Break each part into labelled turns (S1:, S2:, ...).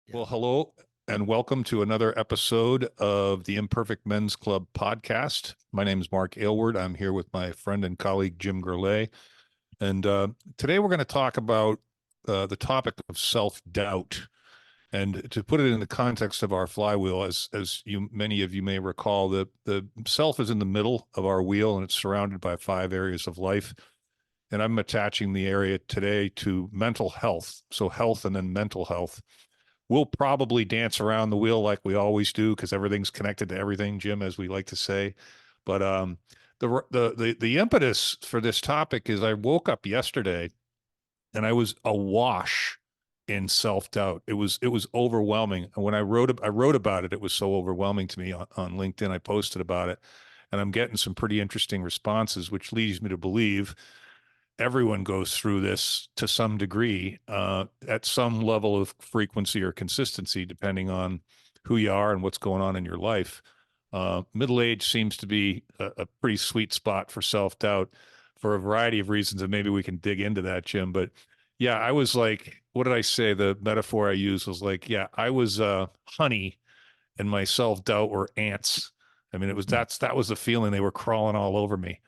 S1: Yeah.
S2: Well, hello and welcome to another episode of the Imperfect Men's Club podcast. My name is Mark Aylward. I'm here with my friend and colleague Jim Gurley. And today we're going to talk about the topic of self-doubt. And to put it in the context of our flywheel, as many of you may recall, the self is in the middle of our wheel and it's surrounded by five areas of life. And I'm attaching the area today to mental health. So health and then mental health. We'll probably dance around the wheel like we always do because everything's connected to everything, Jim, as we like to say. But the impetus for this topic is I woke up yesterday and I was awash in self-doubt. It was overwhelming. And when I wrote about it, it was so overwhelming to me on LinkedIn. I posted about it, and I'm getting some pretty interesting responses, which leads me to believe everyone goes through this to some degree, at some level of frequency or consistency, depending on who you are and what's going on in your life. Middle age seems to be a pretty sweet spot for self doubt for a variety of reasons, and maybe we can dig into that, Jim. But yeah, I was like, what did I say? The metaphor I used was like, yeah, I was honey, and my self doubt were ants. I mean, that was the feeling. They were crawling all over me.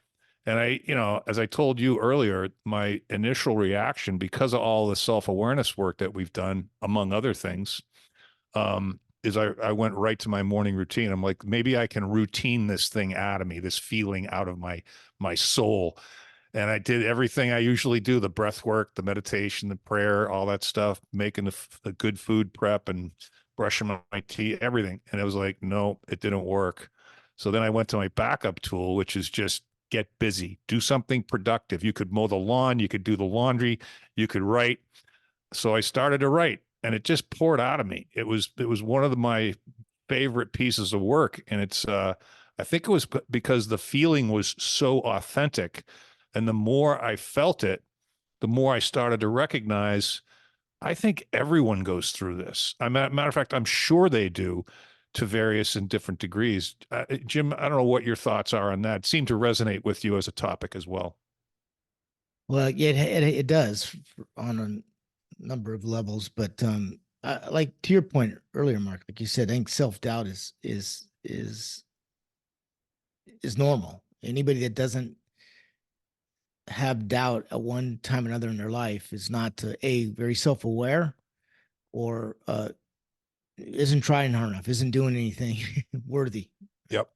S2: And as I told you earlier, my initial reaction, because of all the self-awareness work that we've done, among other things, is I went right to my morning routine. I'm like, maybe I can routine this thing out of me, this feeling out of my soul. And I did everything I usually do, the breath work, the meditation, the prayer, all that stuff, making a good food prep and brushing my teeth, everything. And it was like, no, it didn't work. So then I went to my backup tool, which is just get busy, do something productive. You could mow the lawn, you could do the laundry, you could write. So I started to write and it just poured out of me. It was one of my favorite pieces of work. And I think it was because the feeling was so authentic. And the more I felt it, the more I started to recognize I think everyone goes through this. Matter of fact, I'm sure they do to various and different degrees. Jim, I don't know what your thoughts are on that. It seemed to resonate with you as a topic as well.
S1: Well, yeah, it does on a number of levels, but like to your point earlier, Mark, like you said, I think self doubt is normal. Anybody that doesn't have doubt at one time or another in their life is not a very self aware or isn't trying hard enough, isn't doing anything worthy.
S2: Yep.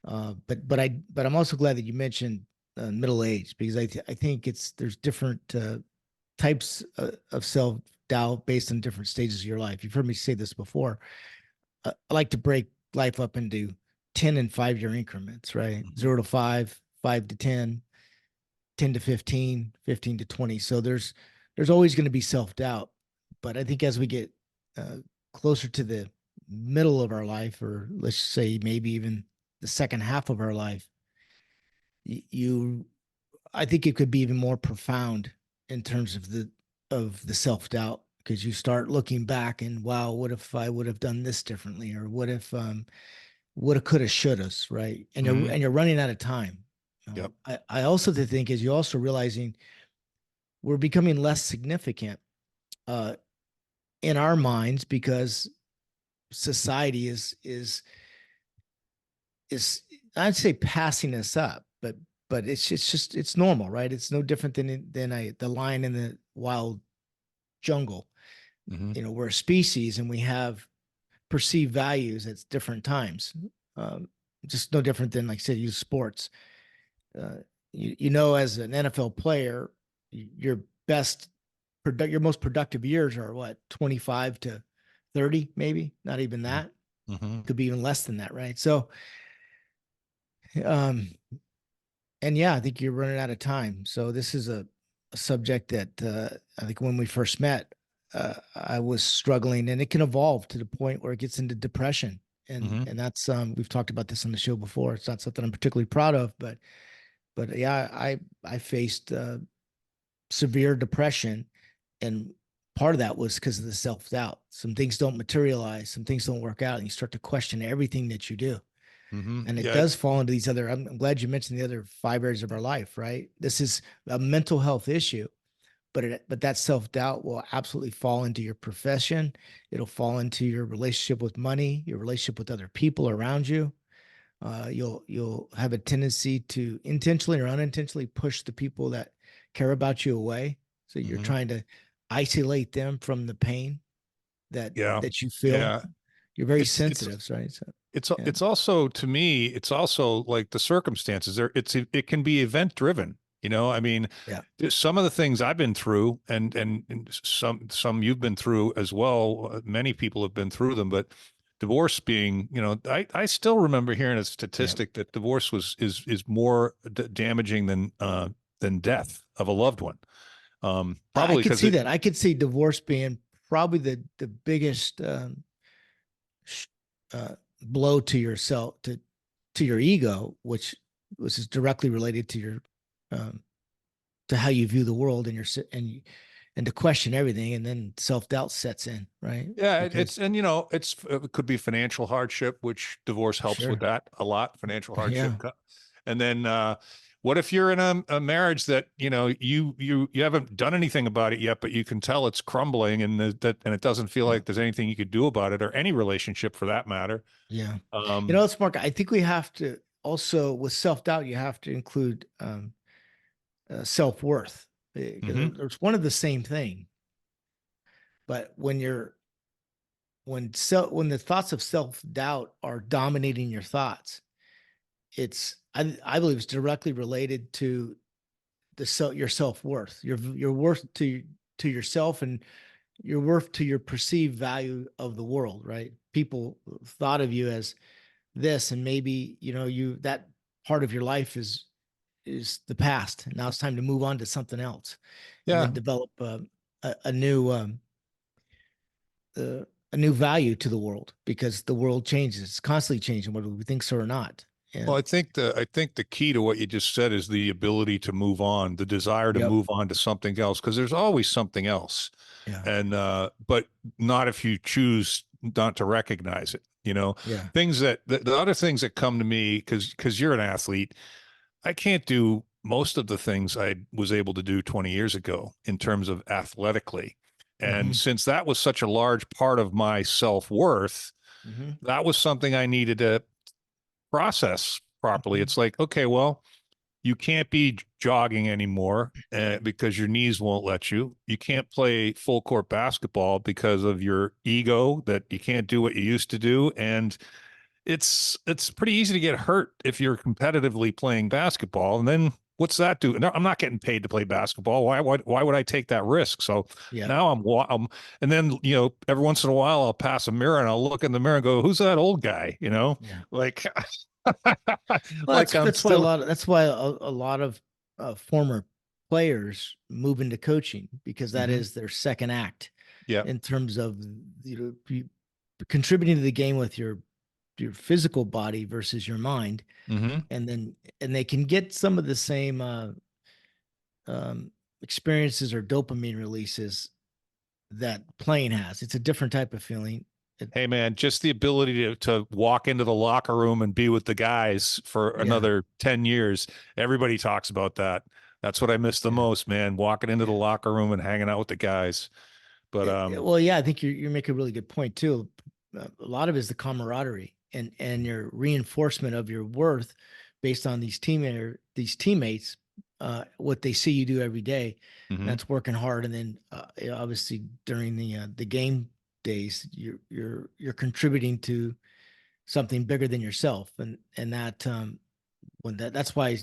S1: But I'm also glad that you mentioned middle age because I think there's different types of self doubt based on different stages of your life. You've heard me say this before. I like to break life up into 10 and 5 year increments, right?
S2: Mhm.
S1: 0 to 5, 5 to 10, 10 to 15, 15 to 20. So there's always going to be self doubt. But I think as we get uh, closer to the middle of our life, or let's say maybe even the second half of our life, you I think it could be even more profound in terms of the self doubt because you start looking back and wow, what if I would have done this differently, or what if woulda, coulda, shouldas, right? And
S2: Mhm.
S1: you're running out of time.
S2: Yep.
S1: I also think is you're also realizing we're becoming less significant uh, in our minds because society is I'd say passing us up, but it's normal, right? It's no different than the lion in the wild jungle.
S2: Mhm.
S1: We're a species and we have perceived values at different times. Um, just no different than, like I said, use sports. Uh, as an NFL player, your best, your most productive years are what, 25 to 30, maybe not even
S2: Mhm.
S1: that.
S2: Mhm.
S1: Could be even less than that, right? So, um, and yeah, I think you're running out of time. So this is a subject that I think when we first met, I was struggling, and it can evolve to the point where it gets into depression, and
S2: Mhm.
S1: and that's we've talked about this on the show before. It's not something I'm particularly proud of, but yeah, I faced severe depression, and part of that was because of the self doubt. Some things don't materialize, some things don't work out, and you start to question everything that you do.
S2: Mhm.
S1: And it
S2: Yeah.
S1: does fall into these other. I'm glad you mentioned the other five areas of our life, right? This is a mental health issue, but that self-doubt will absolutely fall into your profession. It'll fall into your relationship with money, your relationship with other people around you. You'll have a tendency to intentionally or unintentionally push the people that care about you away. So you're
S2: Mhm.
S1: trying to isolate them from the pain that
S2: Yeah.
S1: that you feel.
S2: Yeah.
S1: You're very
S2: It's
S1: sensitive, right? So yeah,
S2: it's also, to me, it's also like the circumstances there. It can be event driven. I mean,
S1: yeah,
S2: there's some of the things I've been through, and some you've been through as well. Many people have been through them, but divorce being, I still remember hearing a
S1: yeah.
S2: statistic that divorce is more damaging than death of a loved one.
S1: I
S2: Probably
S1: could
S2: because
S1: see
S2: it,
S1: that. I could see divorce being probably the biggest sh- blow to yourself to your ego, which is directly related to your um, to how you view the world and and to question everything, and then self-doubt sets in, right?
S2: Yeah, it's
S1: Because
S2: and it could be financial hardship, which divorce helps with
S1: sure,
S2: that a lot. Financial hardship,
S1: yeah,
S2: and then what if you're in a marriage that you haven't done anything about it yet, but you can tell it's crumbling, and and it doesn't feel
S1: yeah,
S2: like there's anything you could do about it, or any relationship for that matter.
S1: yeah.
S2: Um,
S1: It's Mark. I think we have to also, with self-doubt, you have to include self-worth, because
S2: mhm.
S1: there's one of the same thing. But when the thoughts of self-doubt are dominating your thoughts, I believe it's directly related to your self-worth, your worth to yourself, and your worth to your perceived value of the world, right? People thought of you as this, and maybe you that part of your life is the past. Now it's time to move on to something else, and then
S2: Yeah.
S1: develop a new uh, a new value to the world, because the world changes. It's constantly changing, whether we think so or not.
S2: Well,
S1: And
S2: I think the key to what you just said is the ability to move on, the desire to
S1: yep,
S2: move on to something else, because there's always something else.
S1: yeah,
S2: And but not if you choose not to recognize it.
S1: yeah,
S2: Things that the other things that come to me, because you're an athlete, I can't do most of the things I was able to do 20 years ago in terms of athletically. And
S1: hmm
S2: since that was such a large part of my self-worth,
S1: hmm
S2: that was something I needed to process properly.
S1: hmm
S2: It's like, okay, well, you can't be jogging anymore because your knees won't let you. You can't play full court basketball because of your ego, that you can't do what you used to do. And it's pretty easy to get hurt if you're competitively playing basketball. And then what's that do? No, I'm not getting paid to play basketball. Why would I take that risk? So
S1: yeah,
S2: now and then every once in a while I'll pass a mirror and I'll look in the mirror and go, who's that old guy?
S1: yeah.
S2: Like
S1: Well,
S2: like I'm still.
S1: that's why a lot of former players move into coaching, because that
S2: Hmm.
S1: is their second act
S2: Yeah.
S1: in terms of contributing to the game with your physical body versus your mind.
S2: Hmm.
S1: And they can get some of the same um, experiences or dopamine releases that playing has. It's a different type of feeling. It,
S2: Hey man, just the ability to walk into the locker room and be with the guys for
S1: yeah,
S2: another 10 years. Everybody talks about that. That's what I miss the
S1: yeah,
S2: most, man. Walking into the
S1: yeah.
S2: locker room and hanging out with the guys. But
S1: Well, yeah, I think you make a really good point too. A lot of it is the camaraderie and your reinforcement of your worth based on these teammates, what they see you do every day. And
S2: mhm.
S1: that's working hard, and then obviously during the game days, you're contributing to something bigger than yourself, and that that's why,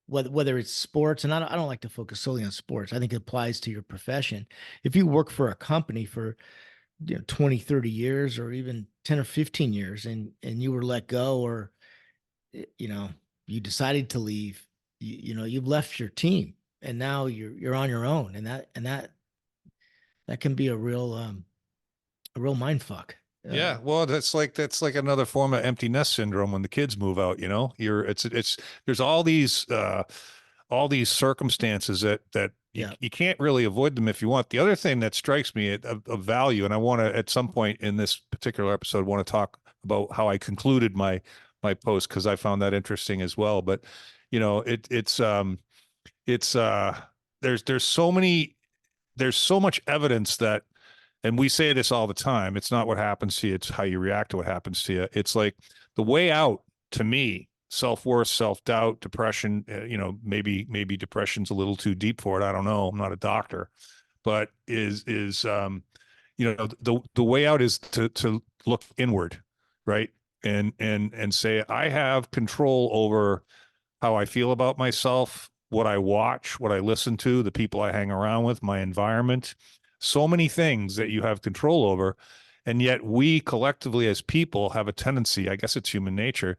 S1: whether it's sports, and I don't like to focus solely on sports. I think it applies to your profession. If you work for a company for 20, 30 years, or even 10 or 15 years, and you were let go, or you know you decided to leave, you've left your team, and now you're on your own, and that can be a real mind fuck.
S2: Yeah, well, that's like another form of empty nest syndrome when the kids move out, it's there's all these circumstances that you,
S1: Yeah,
S2: you can't really avoid them if you want. The other thing that strikes me of value, and I want to at some point in this particular episode want to talk about how I concluded my post, because I found that interesting as well. But it's it's there's so many there's so much evidence that, and we say this all the time, it's not what happens to you, it's how you react to what happens to you. It's like the way out to me, self-worth, self-doubt, depression, maybe depression's a little too deep for it. I don't know. I'm not a doctor, but the way out is to look inward, right? And say, I have control over how I feel about myself, what I watch, what I listen to, the people I hang around with, my environment, so many things that you have control over. And yet we collectively as people have a tendency, I guess it's human nature,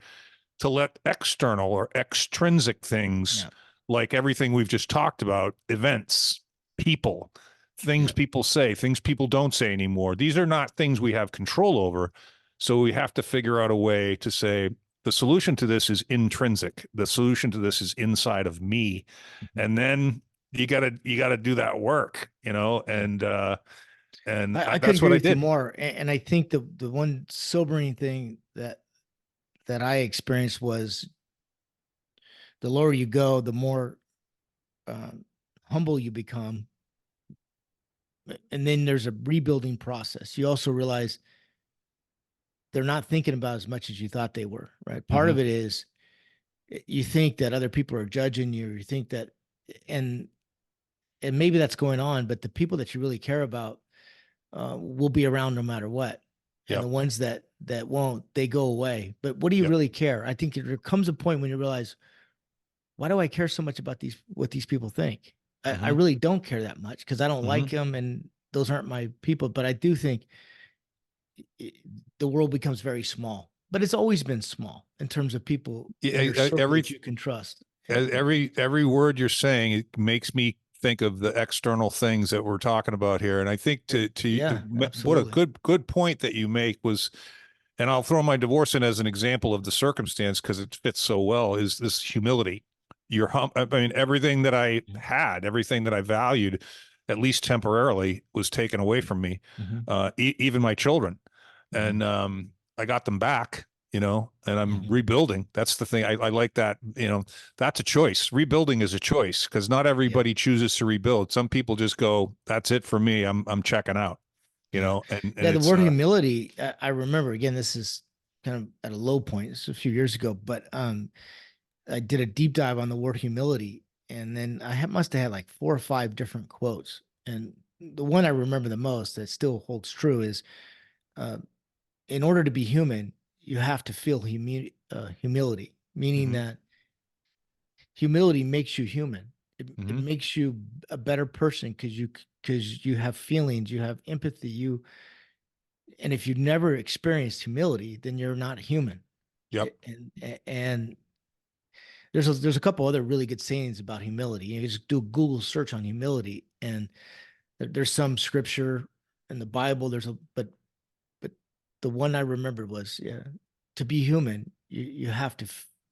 S2: to let external or extrinsic things,
S1: Yeah.
S2: like everything we've just talked about, events, people, things
S1: Yeah.
S2: people say, things people don't say anymore. These are not things we have control over. So we have to figure out a way to say, the solution to this is intrinsic. The solution to this is inside of me.
S1: Mhm.
S2: And then you gotta do that work,
S1: Yeah. I couldn't
S2: that's what
S1: agree
S2: I
S1: with you
S2: did.
S1: more. And I think the one sobering thing that I experienced was the lower you go, the more um, humble you become, and then there's a rebuilding process. You also realize they're not thinking about as much as you thought they were. Right. Part
S2: Hmm.
S1: of it is you think that other people are judging you. You think that, and and maybe that's going on, but the people that you really care about will be around no matter what. And the
S2: Yep.
S1: ones that won't, they go away. But what do you
S2: Yep.
S1: really care? I think there comes a point when you realize, why do I care so much about what these people think? I
S2: Hmm.
S1: really don't care that much because I don't
S2: Hmm.
S1: like them and those aren't my people. But I do think it, the world becomes very small. But it's always been small in terms of people in your
S2: Yeah,
S1: circle that you can trust. And
S2: every word you're saying, it makes me think of the external things that we're talking about here. And I think
S1: yeah,
S2: what a
S1: absolutely.
S2: good point that you make was, and I'll throw my divorce in as an example of the circumstance because it fits so well, is this humility. I mean, everything that I had, everything that I valued, at least temporarily, was taken away from me.
S1: Hmm.
S2: Even my children,
S1: Hmm.
S2: and I got them back. And I'm
S1: Hmm.
S2: rebuilding. That's the thing. I like that. That's a choice. Rebuilding is a choice because not
S1: Yeah.
S2: everybody chooses to rebuild. Some people just go, "That's it for me. I'm checking out."
S1: Yeah.
S2: And
S1: Yeah. The
S2: it's
S1: word humility, I remember again, this is kind of at a low point. This is a few years ago, but I did a deep dive on the word humility. And then must have had like 4 or 5 different quotes. And the one I remember the most that still holds true is uh, in order to be human, you have to feel humility, meaning
S2: hmm
S1: that humility makes you human. It
S2: hmm
S1: makes you a better person because you have feelings, you have empathy, and if you've never experienced humility, then you're not human.
S2: Yep.
S1: And there's a couple other really good sayings about humility. You just do a Google search on humility, and there's some scripture in the Bible. But the one I remembered was, yeah, to be human, you have to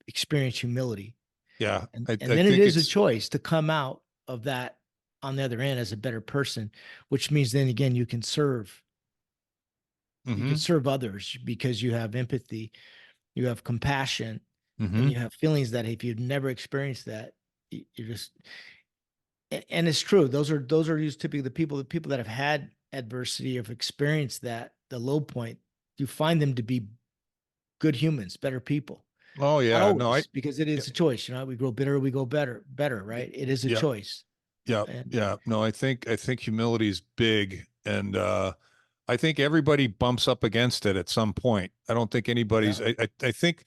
S1: experience humility,
S2: Yeah.
S1: and
S2: I
S1: then it
S2: think
S1: is a
S2: it's
S1: choice to come out of that on the other end as a better person, which means then again you can
S2: hmm
S1: serve others because you have empathy, you have compassion, and
S2: hmm
S1: you have feelings that if you've never experienced that, you're just, and it's true. Those are used typically the people that have had adversity, have experienced that, the low point, you find them to be good humans, better people.
S2: Oh
S1: Not
S2: yeah. No,
S1: always, because it
S2: yeah,
S1: is a choice. We grow bitter, we go better, right? It is a
S2: yeah,
S1: choice.
S2: yeah,
S1: And
S2: yeah. No, I think humility is big, and I think everybody bumps up against it at some point. I don't think anybody's.
S1: yeah.
S2: I think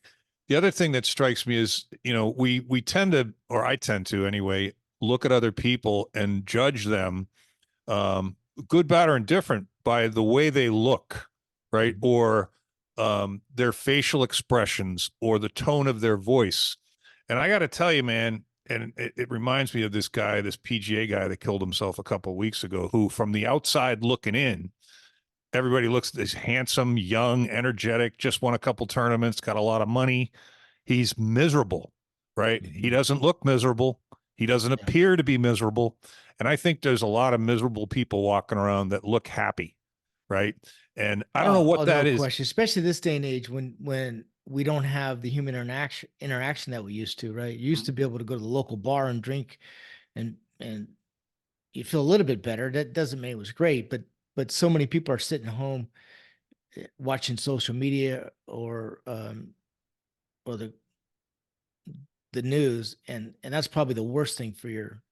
S2: the other thing that strikes me is, we tend to, or I tend to anyway, look at other people and judge them, um, good, bad, or indifferent, by the way they look, right?
S1: Mhm.
S2: Or their facial expressions or the tone of their voice. And I got to tell you, man, and it reminds me of this guy, this PGA guy that killed himself a couple of weeks ago, who from the outside looking in, everybody looks at this handsome, young, energetic, just won a couple tournaments, got a lot of money. He's miserable, right? He
S1: Mhm.
S2: doesn't look miserable. He doesn't
S1: Yeah.
S2: appear to be miserable. And I think there's a lot of miserable people walking around that look happy, right? And I don't know
S1: Oh,
S2: what
S1: oh,
S2: that
S1: no
S2: is.
S1: question. Especially this day and age when we don't have the human interaction that we used to, right? You used to be able to go to the local bar and drink and you feel a little bit better. That doesn't mean it was great, but so many people are sitting home watching social media or the news, and that's probably the worst thing for your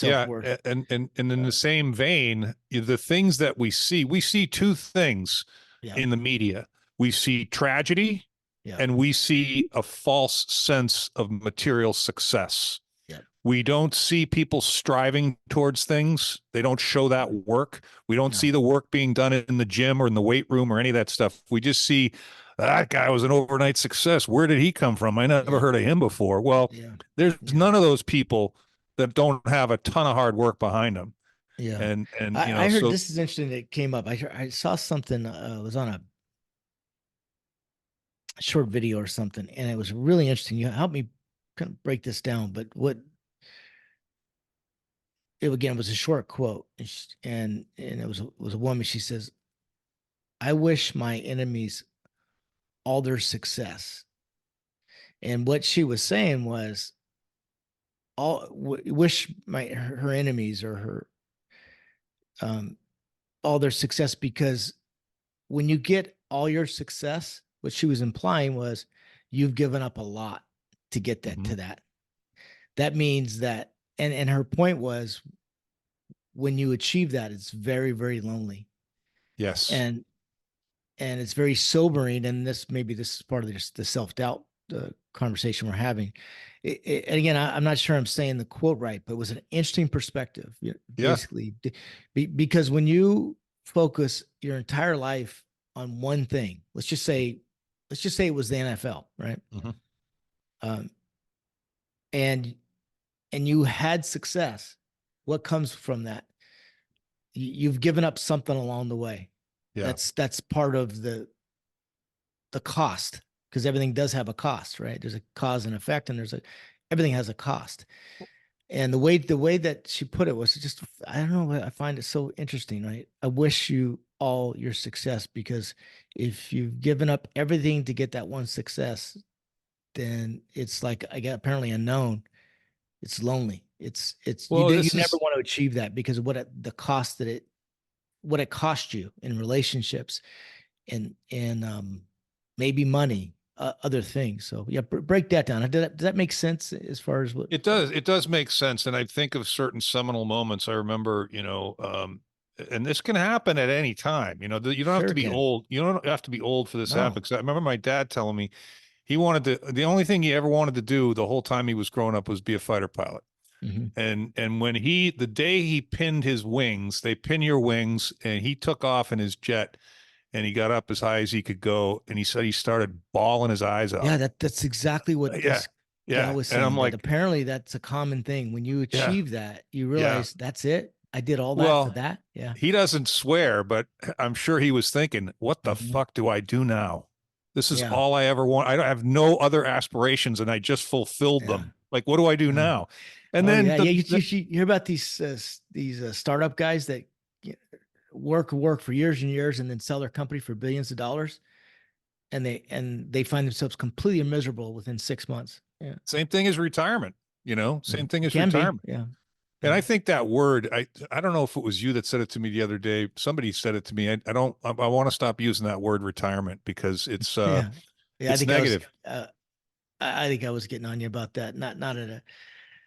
S2: Yeah,
S1: self-worth.
S2: and in the same vein, the things that we see two things
S1: Yeah,
S2: in the media. We see tragedy
S1: yeah,
S2: and we see a false sense of material success.
S1: yeah,
S2: We don't see people striving towards things. They don't show that work. We don't
S1: no,
S2: see the work being done in the gym or in the weight room or any of that stuff. We just see that guy was an overnight success. Where did he come from? I never
S1: yeah,
S2: heard of him before. Well,
S1: yeah,
S2: there's
S1: yeah,
S2: none of those people that don't have a ton of hard work behind them.
S1: yeah.
S2: And
S1: I heard
S2: so
S1: this is interesting. It came up. I saw something. It was on a short video or something, and it was really interesting. You help me kind of break this down. But what it again was a short quote, and it was a woman. She says, "I wish my enemies all their success." And what she was saying was, wish her enemies or her um all their success, because when you get all your success, what she was implying was you've given up a lot to get that
S2: mhm.
S1: to that. That means that, and her point was, when you achieve that, it's very, very lonely.
S2: Yes.
S1: And it's very sobering. And this is part of the self-doubt conversation we're having. And again, I'm not sure I'm saying the quote right, but it was an interesting perspective,
S2: Yeah.
S1: basically, because when you focus your entire life on one thing, let's just say it was the NFL, right?
S2: Mhm.
S1: Um, and you had success. What comes from that? You've given up something along the way.
S2: Yeah.
S1: That's part of the cost, because everything does have a cost, right? There's a cause and effect, and everything has a cost. And the way that she put it was just, I don't know, I find it so interesting, right? I wish you all your success, because if you've given up everything to get that one success, then it's like, I got apparently unknown. It's lonely.
S2: Well,
S1: You
S2: this
S1: never
S2: is
S1: want to achieve that because of the cost what it cost you in relationships and maybe money, other things. So yeah, break that down. Does that make sense as far as what?
S2: it does make sense. And I think of certain seminal moments. I remember, and this can happen at any time. You don't have to
S1: Sure
S2: be
S1: can.
S2: old. You don't have to be old for this to happen.
S1: No.
S2: Because I remember my dad telling me the only thing he ever wanted to do the whole time he was growing up was be a fighter pilot.
S1: Hmm.
S2: And when the day he pinned his wings, they pin your wings, and he took off in his jet, and he got up as high as he could go, and he said he started bawling his eyes out.
S1: Yeah, that's exactly what
S2: Yeah,
S1: this gal
S2: yeah.
S1: was
S2: And I'm
S1: saying. That
S2: like,
S1: apparently that's a common thing. When you
S2: yeah,
S1: achieve that, you
S2: yeah.
S1: realize that's it. I did all that for
S2: Well,
S1: that. Yeah.
S2: he doesn't swear, but I'm sure he was thinking, what the
S1: Hmm.
S2: fuck do I do now? This is
S1: Yeah.
S2: all I ever want. I don't have no other aspirations, and I just fulfilled
S1: Yeah.
S2: them. Like, what do I do
S1: Yeah.
S2: now? And
S1: Oh
S2: then
S1: yeah, yeah. You hear about these startup guys that work for years and years and then sell their company for billions of dollars, and they find themselves completely miserable within 6 months. Yeah.
S2: same thing as retirement, same thing
S1: It
S2: as
S1: can be.
S2: retirement.
S1: Yeah.
S2: And
S1: Yeah.
S2: I think that word, I don't know if it was you that said it to me the other day. Somebody said it to me. I don't, I want to stop using that word retirement because
S1: Yeah. Yeah.
S2: it's negative.
S1: I think I was getting on you about that. Not in a,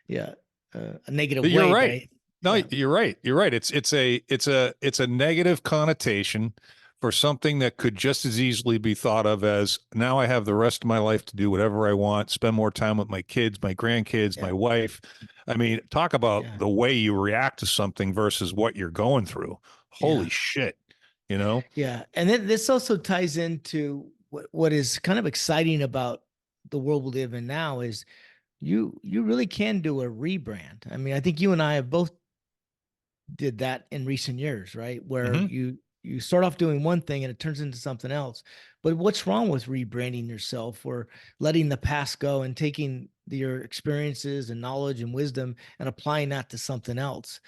S1: yeah, a negative
S2: You're
S1: way, but
S2: right. No,
S1: yeah,
S2: you're right. You're right. It's a negative connotation for something that could just as easily be thought of as now I have the rest of my life to do whatever I want, spend more time with my kids, my grandkids,
S1: yeah,
S2: my wife. I mean, talk about
S1: yeah,
S2: the way you react to something versus what you're going through. Holy
S1: yeah,
S2: shit, you know?
S1: yeah. And then this also ties into what is kind of exciting about the world we live in now is you really can do a rebrand. I mean, I think you and I have both did that in recent years, right? Where
S2: Hmm.
S1: you start off doing one thing and it turns into something else. But what's wrong with rebranding yourself or letting the past go and taking your experiences and knowledge and wisdom and applying that to something else?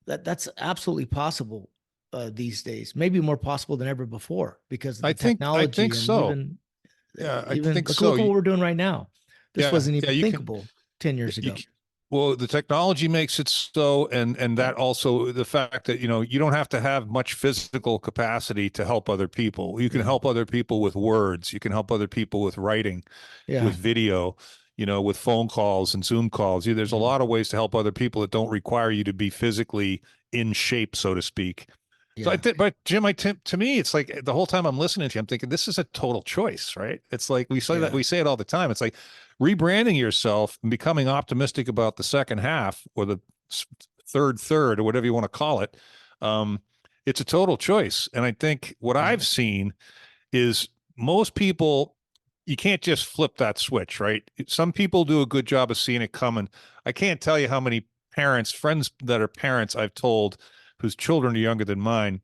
S1: That's absolutely possible these days. Maybe more possible than ever before because of the
S2: I think
S1: technology and
S2: so. Yeah, I
S1: even
S2: think so.
S1: look at what we're doing right now. This
S2: Yeah,
S1: wasn't
S2: yeah,
S1: even
S2: you can
S1: thinkable 10 years
S2: you
S1: ago.
S2: Well, the technology makes it so, and that also the fact that you don't have to have much physical capacity to help other people. You can
S1: Yeah.
S2: help other people with words. You can help other people with writing, with
S1: Yeah.
S2: video, with phone calls and Zoom calls. There's a
S1: Mhm.
S2: lot of ways to help other people that don't require you to be physically in shape, so to speak. So I
S1: Yeah.
S2: think, but Jim, to me, it's like the whole time I'm listening to you, I'm thinking this is a total choice, right? It's like
S1: Yeah.
S2: we say it all the time. It's like rebranding yourself and becoming optimistic about the second half or the third or whatever you want to call it. Um, it's a total choice. And I think what
S1: Yeah.
S2: I've seen is most people, you can't just flip that switch, right? Some people do a good job of seeing it coming. I can't tell you how many friends that are parents I've told whose children are younger than mine,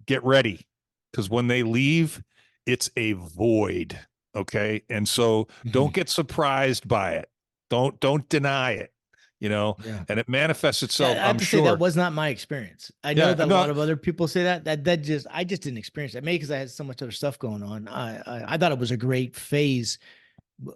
S2: get ready because when they leave, it's a void. Okay. And so don't
S1: Mhm.
S2: get surprised by it. Don't deny it,
S1: Yeah.
S2: and it manifests
S1: Yeah,
S2: itself,
S1: I have
S2: I'm
S1: to say that
S2: sure.
S1: was not my experience. I know
S2: Yeah.
S1: that a
S2: No,
S1: lot of other people say that. That just I just didn't experience that. Maybe because I had so much other stuff going on. I thought it was a great phase,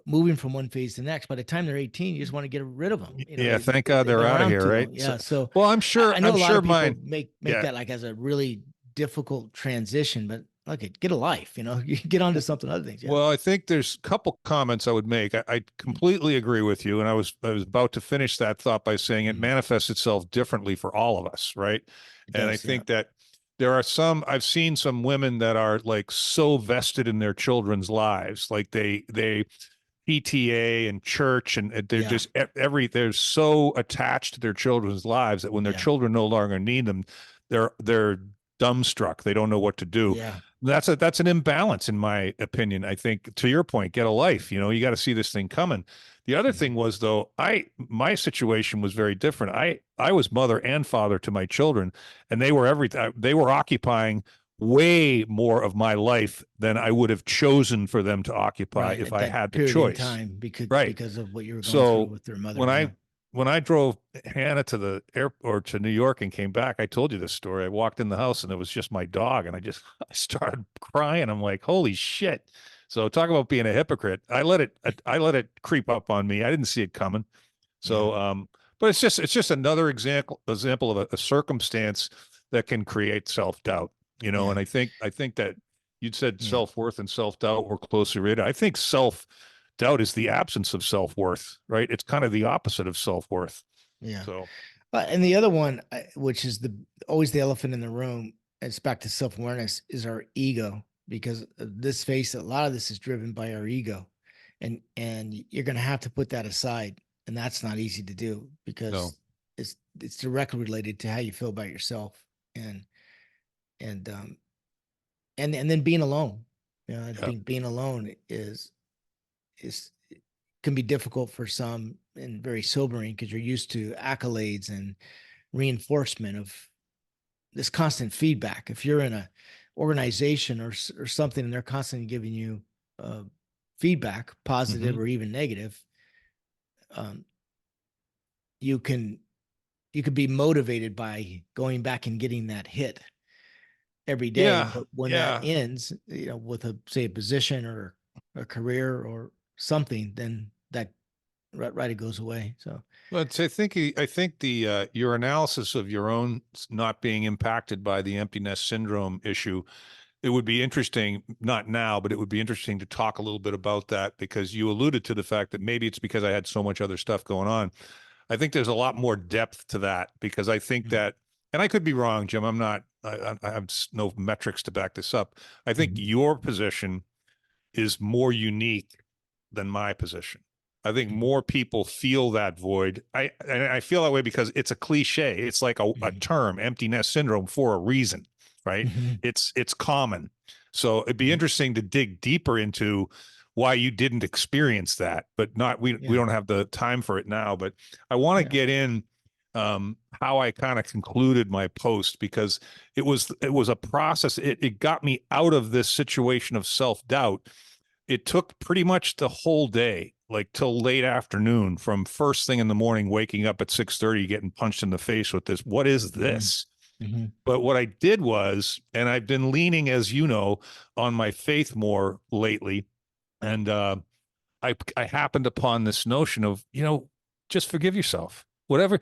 S1: moving from one phase to the next. By the time they're 18, you just want to get rid of them.
S2: yeah, thank God
S1: They've
S2: they're
S1: been
S2: out of
S1: around
S2: here,
S1: too
S2: right?
S1: long.
S2: So,
S1: Yeah. So
S2: well,
S1: I know
S2: I'm
S1: a lot
S2: sure
S1: of people
S2: mine.
S1: make
S2: Yeah.
S1: that like as a really difficult transition, but okay, get a life. You get onto something other things. Yeah.
S2: Well, I think there's a couple comments I would make. I completely agree with you, and I was about to finish that thought by saying it
S1: Mhm.
S2: manifests itself differently for all of us, right?
S1: It
S2: And I
S1: does. Yeah.
S2: think that there are I've seen some women that are like so vested in their children's lives, like they PTA and church, and they're
S1: Yeah.
S2: just they're so attached to their children's lives that when their
S1: Yeah.
S2: children no longer need them, they're dumbstruck. They don't know what to do.
S1: Yeah.
S2: That's an imbalance in my opinion. I think to your point, get a life. You got to see this thing coming. The other
S1: Mhm.
S2: thing was though, my situation was very different. I was mother and father to my children, and they were everything. They were occupying way more of my life than I would have chosen for them to occupy
S1: Right.
S2: if
S1: At
S2: I
S1: that
S2: had the
S1: period in
S2: choice.
S1: time,
S2: Right.
S1: because of what you were going through
S2: So
S1: with their mother.
S2: when
S1: Yeah.
S2: I drove Hannah to the airport to New York and came back, I told you this story. I walked in the house and it was just my dog, and I started crying. I'm like, holy shit. So talk about being a hypocrite. I let it creep up on me. I didn't see it coming.
S1: Yeah.
S2: So but it's just another example of a circumstance that can create self-doubt,
S1: Yeah.
S2: and I think that you'd said
S1: Yeah.
S2: self-worth and self-doubt were closely related. I think self-doubt is the absence of self-worth, right? It's kind of the opposite of self-worth.
S1: Yeah.
S2: So
S1: And the other one, which is the always the elephant in the room, it's back to self awareness, is our ego. Because this face, a lot of this is driven by our ego, and you're going to have to put that aside, and that's not easy to do
S2: no,
S1: because it's directly related to how you feel about yourself, and and um and then being alone. I
S2: yeah,
S1: think being alone is can be difficult for some and very sobering because you're used to accolades and reinforcement of this constant feedback. If you're in a organization or something and they're constantly giving you feedback,
S2: hmm
S1: positive or even negative, um, you can you could be motivated by going back and getting that hit every day.
S2: yeah,
S1: But when that
S2: yeah.
S1: ends, with a say a position or a career or something, then that right it goes away. So
S2: But I think the your analysis of your own not being impacted by the empty nest syndrome issue, it would be interesting, not now, but it would be interesting to talk a little bit about that because you alluded to the fact that maybe it's because I had so much other stuff going on. I think there's a lot more depth to that because I think
S1: mm-hmm.
S2: that, and I could be wrong, Jim. I'm not. I have no metrics to back this up. I think
S1: Mm-hmm.
S2: your position is more unique than my position. I think more people feel that void. I feel that way because it's a cliche. It's like a
S1: Mm-hmm.
S2: term, empty nest syndrome, for a reason, right?
S1: Mm-hmm.
S2: It's common. So it'd be
S1: Mm-hmm.
S2: interesting to dig deeper into why you didn't experience that, but not we
S1: Yeah.
S2: don't have the time for it now. But I want to
S1: Yeah.
S2: get in how I kind of concluded my post because it was a process. It got me out of this situation of self doubt. It took pretty much the whole day, like till late afternoon, from first thing in the morning, waking up at 6:30, getting punched in the face with this. What is
S1: Mm-hmm.
S2: this?
S1: Mm-hmm.
S2: But what I did was, and I've been leaning, as you know, on my faith more lately. And I happened upon this notion of, just forgive yourself. Whatever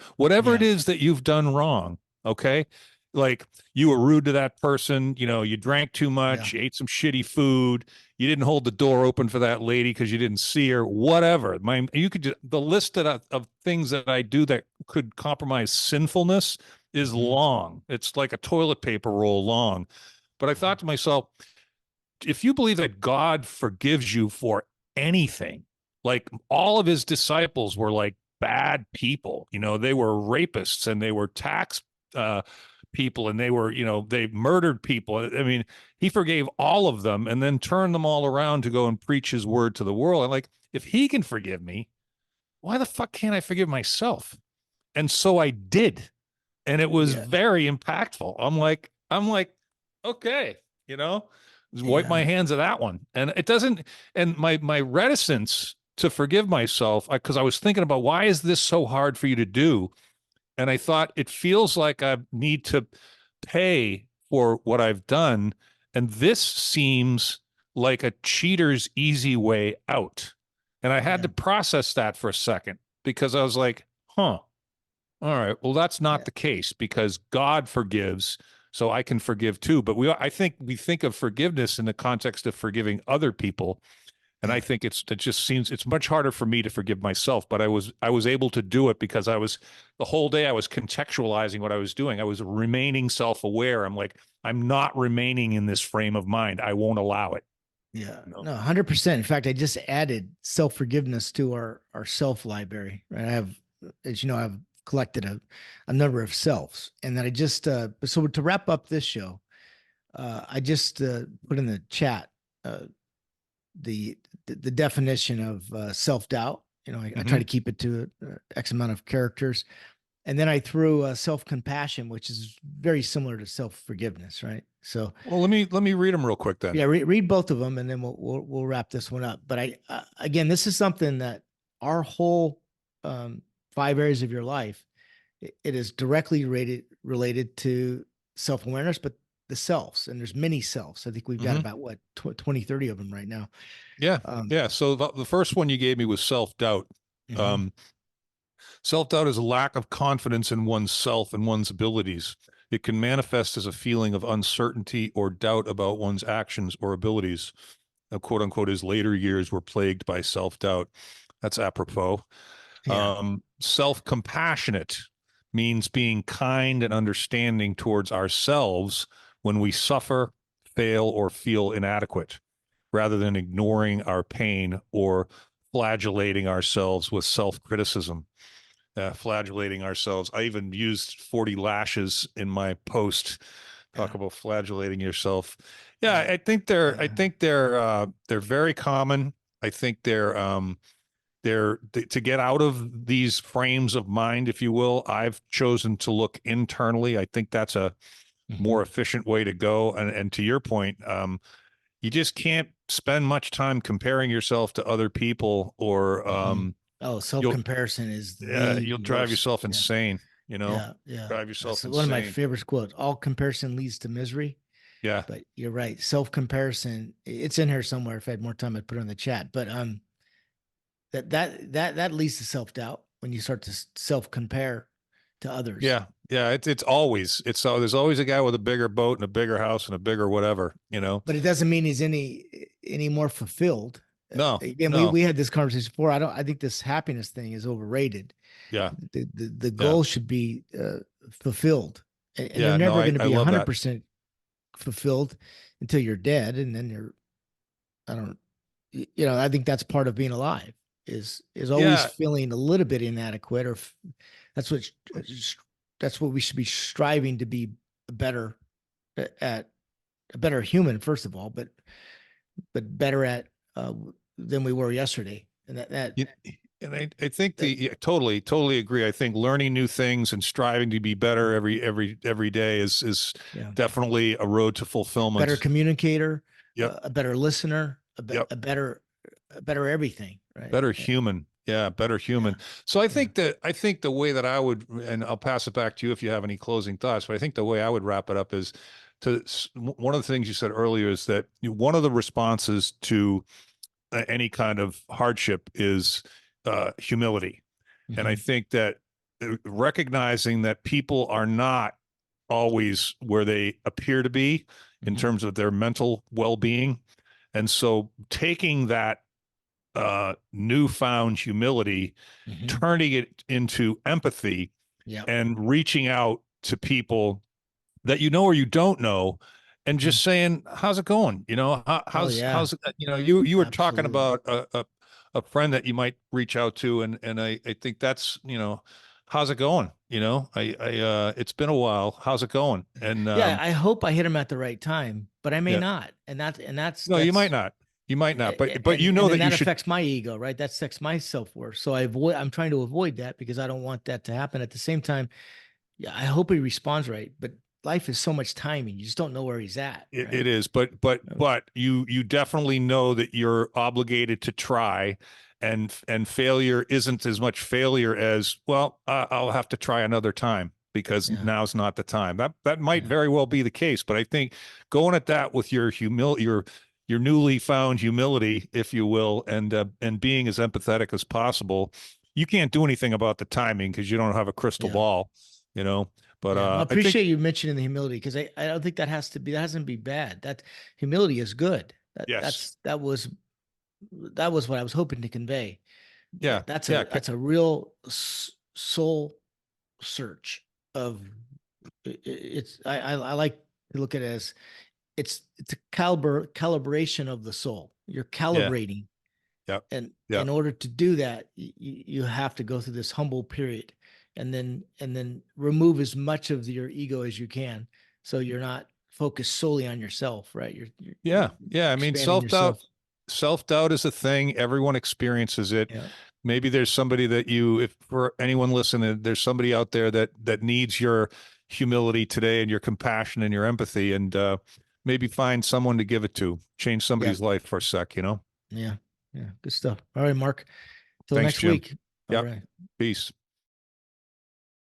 S2: it
S1: Yeah.
S2: is that you've done wrong, okay? Like you were rude to that person, you drank too
S1: Yeah.
S2: much, you ate some shitty food, you didn't hold the door open for that lady because you didn't see her, whatever. You could just, the list of things that I do that could compromise sinfulness is
S1: Hmm.
S2: long. It's like a toilet paper roll long. But I thought to myself, if you believe that God forgives you for anything, like all of his disciples were like bad people, they were rapists and they were tax uh, people and they were, they murdered people. I mean, he forgave all of them and then turned them all around to go and preach his word to the world. And like, if he can forgive me, why the fuck can't I forgive myself? And so I did. And it was
S1: Yeah.
S2: very impactful. I'm like, okay, just wipe my
S1: Yeah.
S2: hands of that one. And it doesn't, and my reticence to forgive myself, because I was thinking about why is this so hard for you to do? And I thought it feels like I need to pay for what I've done. And this seems like a cheater's easy way out. And I had
S1: Yeah.
S2: to process that for a second because I was like, huh, all right. Well, that's not
S1: Yeah.
S2: the case because God forgives, so I can forgive too. But I think we think of forgiveness in the context of forgiving other people, and I
S1: Yeah.
S2: think it just seems it's much harder for me to forgive myself. But I was able to do it because the whole day I was contextualizing what I was doing. I was remaining self aware. I'm like, I'm not remaining in this frame of mind. I won't allow it.
S1: Yeah.
S2: You know?
S1: No, 100%. In fact, I just added self-forgiveness to our self library, right? I have, as you know, I've collected a number of selves. And then I just so to wrap up this show, I just put in the chat uh the the definition of self-doubt. I try
S2: Mm-hmm.
S1: to keep it to X amount of characters. And then I threw self-compassion, which is very similar to self-forgiveness, right? So
S2: Well, let me read them real quick then.
S1: yeah, read both of them, and then we'll wrap this one up. But I again, this is something that our whole um, 5 areas of your life, it is directly related to self-awareness, but the selves, and there's many selves. I think we've got
S2: Mm-hmm.
S1: about what 20, 30 of them right now.
S2: Yeah,
S1: Um,
S2: yeah. So the first one you gave me was self doubt.
S1: mhm.
S2: Um, Self doubt is a lack of confidence in oneself and one's abilities. It can manifest as a feeling of uncertainty or doubt about one's actions or abilities. Quote unquote, his later years were plagued by self doubt. That's apropos.
S1: Yeah,
S2: Self compassionate means being kind and understanding towards ourselves when we suffer, fail, or feel inadequate, rather than ignoring our pain or flagellating ourselves with self criticism. Flagellating ourselves. I even used 40 lashes in my post. Talk
S1: yeah,
S2: about flagellating yourself. Yeah,
S1: yeah,
S2: I
S1: yeah,
S2: think they're very common. I think to get out of these frames of mind, if you will. I've chosen to look internally. I think that's a more
S1: hmm
S2: efficient way to go. And to your point, you just can't spend much time comparing yourself to other people, or
S1: hmm Oh, self
S2: you'll
S1: comparison is the
S2: you'll drive
S1: worst.
S2: yourself
S1: Yeah,
S2: insane.
S1: yeah, yeah.
S2: Drive yourself
S1: That's one of my
S2: insane.
S1: favorite quotes. All comparison leads to misery.
S2: Yeah,
S1: But you're right. Self comparison, it's in here somewhere. If I had more time, I'd put it in the chat. But that leads to self doubt when you start to self compare to others.
S2: yeah, yeah. It's always there's always a guy with a bigger boat and a bigger house and a bigger whatever.
S1: But it doesn't mean he's any more fulfilled.
S2: No,
S1: Again, we
S2: no.
S1: we had this conversation before. I think this happiness thing is overrated.
S2: Yeah,
S1: The
S2: yeah,
S1: goal should be fulfilled, and they're
S2: yeah. No,
S1: never
S2: I
S1: going to
S2: I
S1: be
S2: love that.
S1: 100% fulfilled until you're dead, and then I don't I think that's part of being alive is always
S2: Yeah,
S1: feeling a little bit inadequate, or that's what that's what we should be striving to be better at, a better human first of all, but better at uh, than we were yesterday. And
S2: you, and I think
S1: that
S2: yeah, totally agree. I think learning new things and striving to be better every day is
S1: yeah,
S2: definitely a road to
S1: better
S2: fulfillment.
S1: communicator,
S2: Yep,
S1: a better listener,
S2: yep.
S1: a better everything, right?
S2: Better human. Yeah, better
S1: Yeah,
S2: human. So
S1: yeah,
S2: I think the way that I would, and I'll pass it back to you if you have any closing thoughts, but I think the way I would wrap it up is one of the things you said earlier is that one of the responses to any kind of hardship is humility. And I
S1: Mhm.
S2: think that recognizing that people are not always where they appear to be in
S1: Mhm.
S2: terms of their mental well-being. And so taking that newfound humility,
S1: Mhm.
S2: turning it into empathy
S1: Yep.
S2: and reaching out to people that you know or you don't know, and
S1: Mhm.
S2: just saying, "How's it going?"
S1: Oh yeah,
S2: how's you were talking
S1: absolutely.
S2: about a friend that you might reach out to, and I think that's how's it going? It's been a while. How's it going? And
S1: Yeah, I hope I hit him at the right time, but I may
S2: yeah,
S1: not. And that's
S2: no, you might not, but you
S1: and
S2: know
S1: then
S2: that you
S1: that
S2: should.
S1: affects my ego, right? That affects my self-worth. So I'm trying to avoid that because I don't want that to happen. At the same time, yeah, I hope he responds right, but life is so much timing. You just don't know where he's at,
S2: It
S1: right?
S2: is, but you definitely know that you're obligated to try, and failure isn't as much failure as, well, I'll have to try another time because
S1: Yeah.
S2: now's not the time. That might
S1: Yeah.
S2: very well be the case, but I think going at that with your newly found humility, if you will, and being as empathetic as possible. You can't do anything about the timing because you don't have a crystal
S1: Yeah.
S2: ball, you know. But
S1: Yeah. Well, I
S2: I think
S1: appreciate you mentioning the humility because I don't think that hasn't be bad. That humility is good.
S2: yes,
S1: That was what I was hoping to convey.
S2: yeah, yeah,
S1: That's a real soul search of it's I like to look at it as it's a calibration of the soul. You're
S2: yeah,
S1: calibrating,
S2: yeah,
S1: and
S2: yeah.
S1: in order to do that, you have to go through this humble period, and then remove as much of your ego as you can, so you're not focused solely on yourself, right? You're
S2: Yeah. Yeah. I mean,
S1: expanding yourself.
S2: self doubt is a thing. Everyone experiences it.
S1: Yeah,
S2: Maybe there's somebody that if for anyone listening, there's somebody out there that needs your humility today and your compassion and your empathy, and maybe find someone to give it to, change
S1: yeah,
S2: somebody's life for a sec.
S1: yeah, yeah. Good stuff. All right, Mark. Till
S2: Thanks,
S1: next
S2: Jim.
S1: week. All
S2: Yep.
S1: right.
S2: Peace.